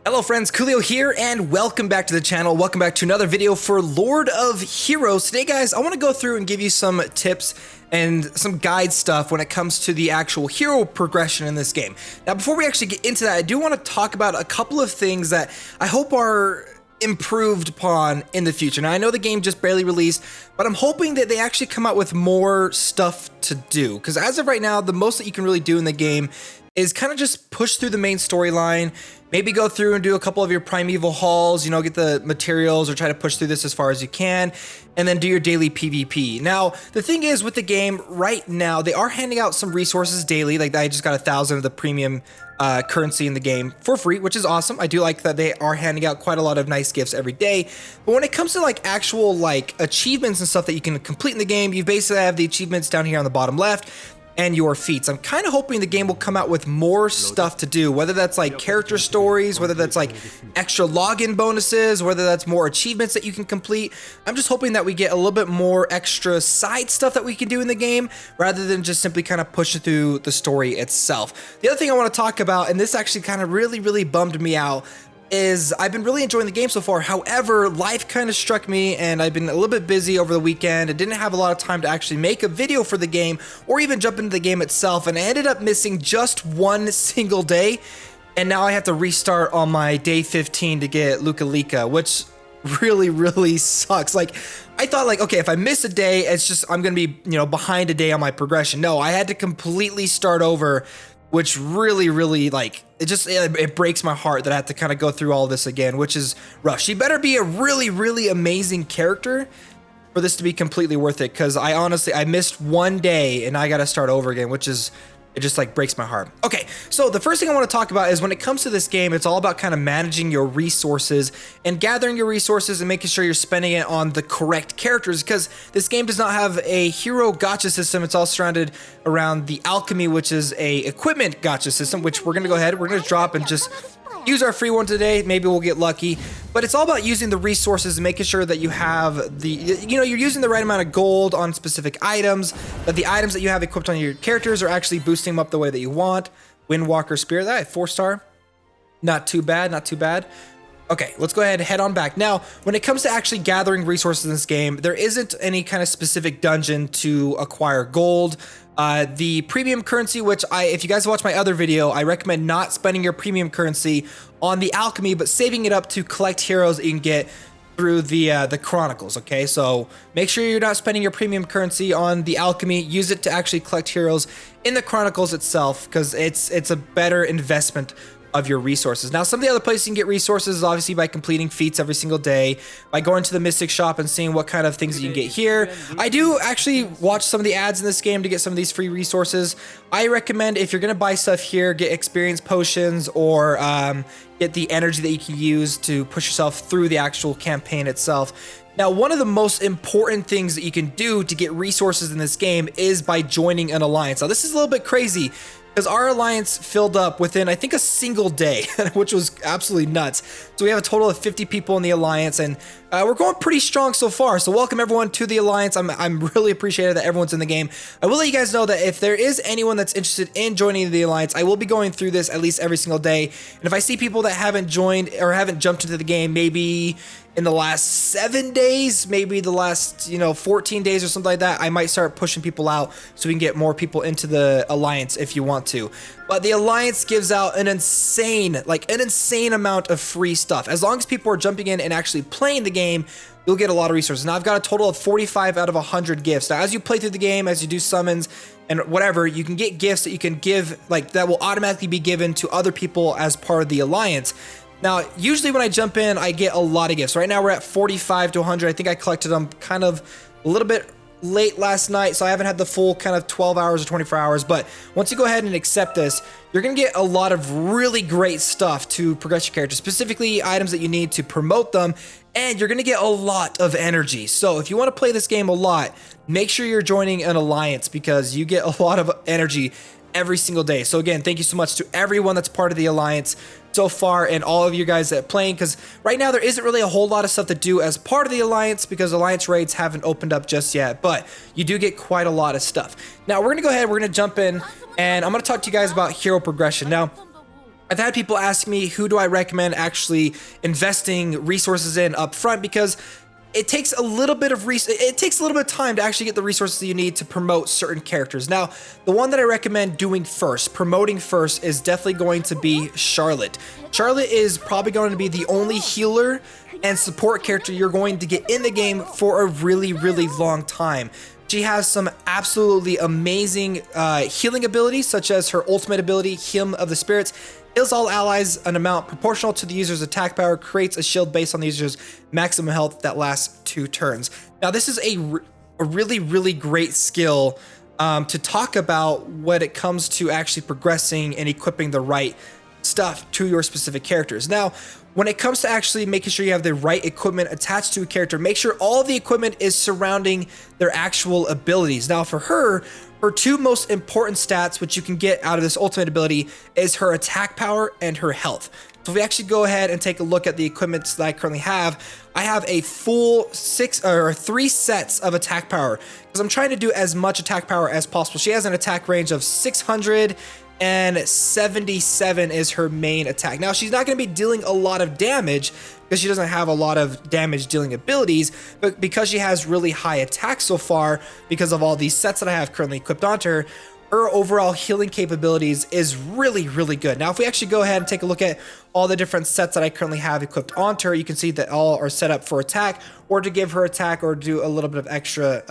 Hello friends, Koolio here, and welcome back to the channel. Welcome back to another video for Lord of Heroes. Today, guys, I want to go through and give you some tips and some guide stuff when it comes to the actual hero progression in this game. Now, before we actually get into that, I do want to talk about a couple of things that I hope are improved upon in the future. Now, I know the game just barely released, but I'm hoping that they actually come out with more stuff to do, because as of right now, the most that you can really do in the game is kind of just push through the main storyline, maybe go through and do a couple of your primeval hauls, you know, get the materials or try to push through this as far as you can, and then do your daily PvP. Now, the thing is with the game right now, they are handing out some resources daily. Like, I just got 1,000 of the premium currency in the game for free, which is awesome. I do like that they are handing out quite a lot of nice gifts every day. But when it comes to like actual like achievements and stuff that you can complete in the game, you basically have the achievements down here on the bottom left and your feats. I'm kind of hoping the game will come out with more stuff to do, whether that's like character stories, whether that's like extra login bonuses, whether that's more achievements that you can complete. I'm just hoping that we get a little bit more extra side stuff that we can do in the game rather than just simply kind of push it through the story itself. The other thing I want to talk about, and this actually kind of really bummed me out, is I've been really enjoying the game so far. However, life kind of struck me and I've been a little bit busy over the weekend. I didn't have a lot of time to actually make a video for the game or even jump into the game itself, and I ended up missing just one single day, and now I have to restart on my day 15 to get Luka, which really sucks. Like, I thought like, okay, if I miss a day, it's just I'm gonna be, you know, behind a day on my progression. No, I had to completely start over, which really like, it breaks my heart that I have to kind of go through all this again, which is rough. She better be a really amazing character for this to be completely worth it, because I missed one day and I got to start over again, which is, it just like breaks my heart. Okay, so the first thing I want to talk about is when it comes to this game, it's all about kind of managing your resources and gathering your resources and making sure you're spending it on the correct characters, because this game does not have a hero gacha system. It's all surrounded around the alchemy, which is a equipment gacha system, which we're going to go ahead, we're going to drop and just use our free one today. Maybe we'll get lucky, but it's all about using the resources and making sure that you have the, you know, you're using the right amount of gold on specific items, that the items that you have equipped on your characters are actually boosting them up the way that you want. Windwalker Spear, that 4-star, not too bad. Okay, let's go ahead and head on back. Now, when it comes to actually gathering resources in this game, there isn't any kind of specific dungeon to acquire gold. The premium currency, which if you guys watch my other video, I recommend not spending your premium currency on the alchemy, but saving it up to collect heroes that you can get through the chronicles. Okay, so make sure you're not spending your premium currency on the alchemy. Use it to actually collect heroes in the chronicles itself, because it's a better investment of your resources. Now, some of the other places you can get resources is obviously by completing feats every single day, by going to the Mystic Shop and seeing what kind of things that you can get here. I do actually watch some of the ads in this game to get some of these free resources. I recommend, if you're going to buy stuff here, get experience potions or get the energy that you can use to push yourself through the actual campaign itself. Now, one of the most important things that you can do to get resources in this game is by joining an alliance. Now, this is a little bit crazy, because our alliance filled up within, I think, a single day, which was absolutely nuts. So we have a total of 50 people in the alliance, and we're going pretty strong so far. So welcome everyone to the alliance. I'm really appreciative that everyone's in the game. I will let you guys know that if there is anyone that's interested in joining the alliance, I will be going through this at least every single day. And if I see people that haven't joined or haven't jumped into the game, maybe in the last 7 days, maybe the last, you know, 14 days or something like that, I might start pushing people out so we can get more people into the alliance if you want to. But the alliance gives out an insane amount of free stuff. As long as people are jumping in and actually playing the game, you'll get a lot of resources. Now, I've got a total of 45 out of 100 gifts. Now, as you play through the game, as you do summons and whatever, you can get gifts that you can give, like, that will automatically be given to other people as part of the alliance. Now, usually when I jump in, I get a lot of gifts. Right now, we're at 45 to 100. I think I collected them kind of a little bit late last night, so I haven't had the full kind of 12 hours or 24 hours. But once you go ahead and accept this, you're going to get a lot of really great stuff to progress your character, specifically items that you need to promote them, and you're going to get a lot of energy. So if you want to play this game a lot, make sure you're joining an alliance, because you get a lot of energy every single day. So again, thank you so much to everyone that's part of the alliance so far, and all of you guys that are playing, because right now there isn't really a whole lot of stuff to do as part of the alliance, because alliance raids haven't opened up just yet, but you do get quite a lot of stuff. Now we're gonna go ahead, we're gonna jump in, and I'm gonna talk to you guys about hero progression. Now, I've had people ask me, who do I recommend actually investing resources in up front, because it takes a little bit of time to actually get the resources that you need to promote certain characters. Now, the one that I recommend doing first, promoting first, is definitely going to be Charlotte. Charlotte is probably going to be the only healer and support character you're going to get in the game for a really, really long time. She has some absolutely amazing healing abilities, such as her ultimate ability, Hymn of the Spirits. Heals all allies an amount proportional to the user's attack power, creates a shield based on the user's maximum health that lasts 2 turns. Now, this is a really, really great skill to talk about when it comes to actually progressing and equipping the right stuff to your specific characters. Now, when it comes to actually making sure you have the right equipment attached to a character, make sure all the equipment is surrounding their actual abilities. Now, for her 2 most important stats which you can get out of this ultimate ability is her attack power and her health. So if we actually go ahead and take a look at the equipment that I currently have, I have a full 3 sets of attack power, because I'm trying to do as much attack power as possible. She has an attack range of 677 is her main attack. Now, she's not going to be dealing a lot of damage because she doesn't have a lot of damage dealing abilities, but because she has really high attack so far, because of all these sets that I have currently equipped onto her, her overall healing capabilities is really, really good. Now, if we actually go ahead and take a look at all the different sets that I currently have equipped onto her, you can see that all are set up for attack, or to give her attack, or do a little bit of extra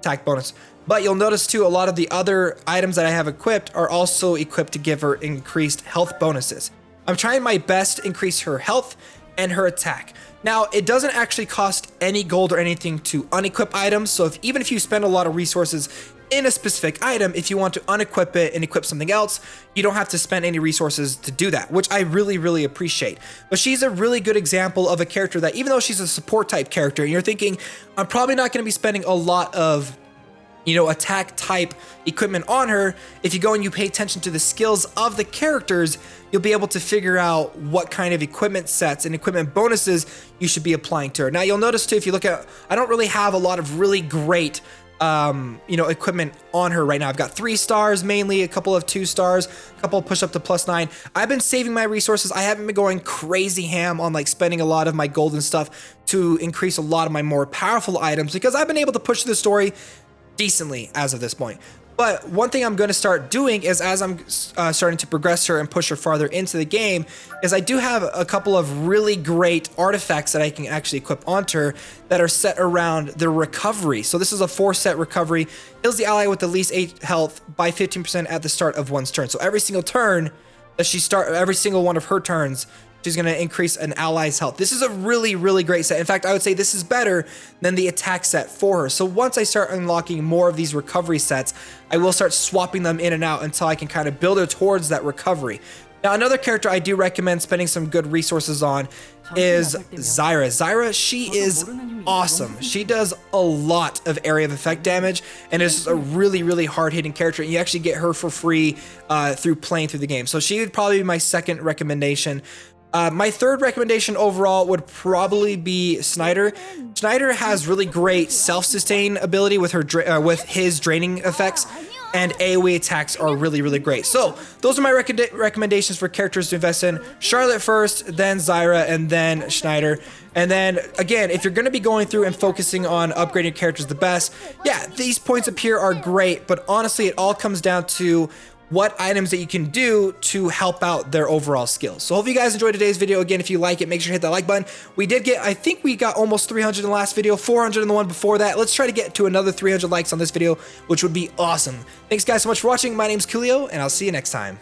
attack bonus. But you'll notice too, a lot of the other items that I have equipped are also equipped to give her increased health bonuses. I'm trying my best to increase her health and her attack. Now, it doesn't actually cost any gold or anything to unequip items, so even if you spend a lot of resources in a specific item, if you want to unequip it and equip something else, you don't have to spend any resources to do that, which I really, really appreciate. But she's a really good example of a character that, even though she's a support type character, and you're thinking, I'm probably not going to be spending a lot of attack type equipment on her, if you go and you pay attention to the skills of the characters, you'll be able to figure out what kind of equipment sets and equipment bonuses you should be applying to her. Now, you'll notice too, if you look at, I don't really have a lot of really great equipment on her right now. I've got 3 stars mainly, a couple of 2 stars, a couple of push up to +9. I've been saving my resources. I haven't been going crazy ham on like spending a lot of my gold and stuff to increase a lot of my more powerful items, because I've been able to push the story decently as of this point. But one thing I'm going to start doing is, as I'm starting to progress her and push her farther into the game, is I do have a couple of really great artifacts that I can actually equip onto her that are set around the recovery. So this is a 4-set recovery. Heals the ally with the least 8 health by 15% at the start of one's turn. So every single turn that every single one of her turns, she's going to increase an ally's health. This is a really, really great set. In fact, I would say this is better than the attack set for her. So once I start unlocking more of these recovery sets, I will start swapping them in and out until I can kind of build her towards that recovery. Now, another character I do recommend spending some good resources on is Zyra. Zyra, she is awesome. She does a lot of area of effect damage, and is a really, really hard-hitting character, and you actually get her for free through playing through the game. So she would probably be my second recommendation. My third recommendation overall would probably be Snyder. Snyder has really great self-sustain ability with his draining effects, and AoE attacks are really, really great. So those are my recommendations for characters to invest in. Charlotte first, then Zyra, and then Snyder. And then again, if you're going to be going through and focusing on upgrading characters the best, yeah, these points up here are great, but honestly, it all comes down to what items that you can do to help out their overall skills. So hope you guys enjoyed today's video. Again, if you like it, make sure to hit that like button. I think we got almost 300 in the last video, 400 in the one before that. Let's try to get to another 300 likes on this video, which would be awesome. Thanks guys so much for watching. My name's Koolio, and I'll see you next time.